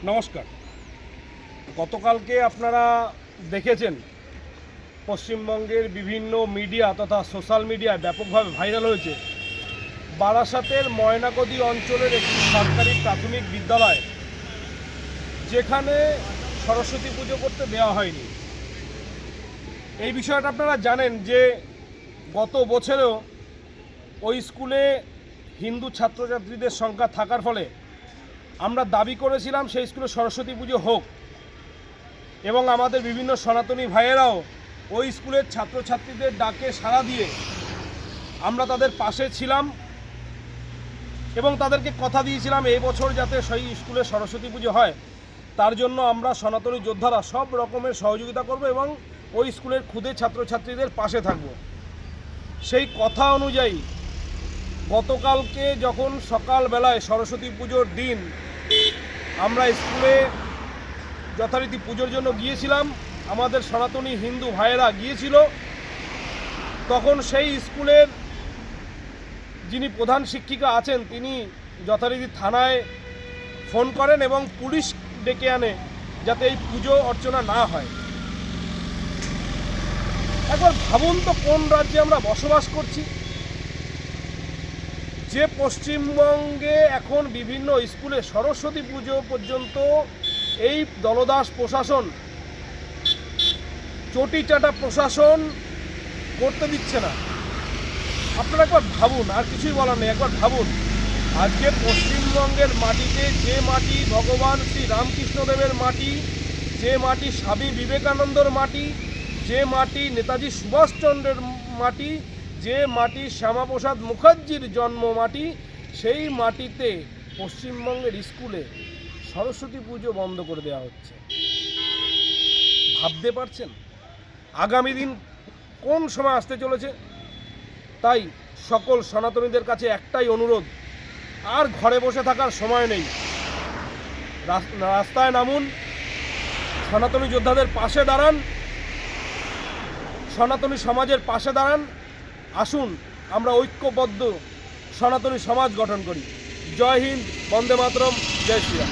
নমস্কার। গতকালকে আপনারা দেখেছেন পশ্চিমবঙ্গের বিভিন্ন মিডিয়া তথা সোশ্যাল মিডিয়ায় ব্যাপকভাবে ভাইরাল হয়েছে বারাসাতের ময়নাগদি অঞ্চলের একটি সরকারি প্রাথমিক বিদ্যালয়, যেখানে সরস্বতী পুজো করতে দেওয়া হয়নি। এই বিষয়টা আপনারা জানেন যে গত বছরেও ওই স্কুলে হিন্দু ছাত্রছাত্রীদের সংখ্যা থাকার ফলে আমরা দাবি করেছিলাম সেই স্কুলে সরস্বতী পুজো হোক, এবং আমাদের বিভিন্ন সনাতনী ভাইয়েরাও ওই স্কুলের ছাত্রছাত্রীদের ডাকে সাড়া দিয়ে আমরা তাদের পাশে ছিলাম এবং তাদেরকে কথা দিয়েছিলাম এই বছর যাতে সেই স্কুলে সরস্বতী পুজো হয় তার জন্য আমরা সনাতনী যোদ্ধারা সব রকমের সহযোগিতা করব এবং ওই স্কুলের ক্ষুদে ছাত্রছাত্রীদের পাশে থাকব। সেই কথা অনুযায়ী গতকালকে যখন সকালবেলায় সরস্বতী পুজোর দিন আমরা স্কুলে যথারীতি পুজোর জন্য গিয়েছিলাম, আমাদের সনাতনী হিন্দু ভাইয়েরা গিয়েছিল, তখন সেই স্কুলের যিনি প্রধান শিক্ষিকা আছেন তিনি যথারীতি থানায় ফোন করেন এবং পুলিশ ডেকে আনে যাতে এই পুজো অর্চনা না হয়। একবার ভাবুন তো কোন রাজ্যে আমরা বসবাস করছি, যে পশ্চিমবঙ্গে এখন বিভিন্ন স্কুলে সরস্বতী পুজো পর্যন্ত এই দলদাস প্রশাসন, চটিচাটা প্রশাসন করতে দিচ্ছে না। আপনারা একবার ভাবুন, আর কিছুই বলার নেই, একবার ভাবুন আজকে পশ্চিমবঙ্গের মাটিতে যে মাটি ভগবান শ্রী রামকৃষ্ণদেবের মাটি, যে মাটি স্বামী বিবেকানন্দর মাটি, যে মাটি নেতাজি সুভাষচন্দ্রের মাটি, যে মাটি শ্যামাপ্রসাদ মুখার্জির জন্ম মাটি, সেই মাটিতে পশ্চিমবঙ্গের স্কুলে সরস্বতী পুজো বন্ধ করে দেওয়া হচ্ছে। ভাবতে পারছেন আগামী দিন কোন সময় আসতে চলেছে? তাই সকল সনাতনীদের কাছে একটাই অনুরোধ, আর ঘরে বসে থাকার সময় নেই, রাস্তায় নামুন, সনাতনী যোদ্ধাদের পাশে দাঁড়ান, সনাতনী সমাজের পাশে দাঁড়ান। আসুন আমরা ঐক্যবদ্ধ সনাতনী সমাজ গঠন করি। জয় হিন্দ, বন্দে মাতরম, জয় শ্রীরাম।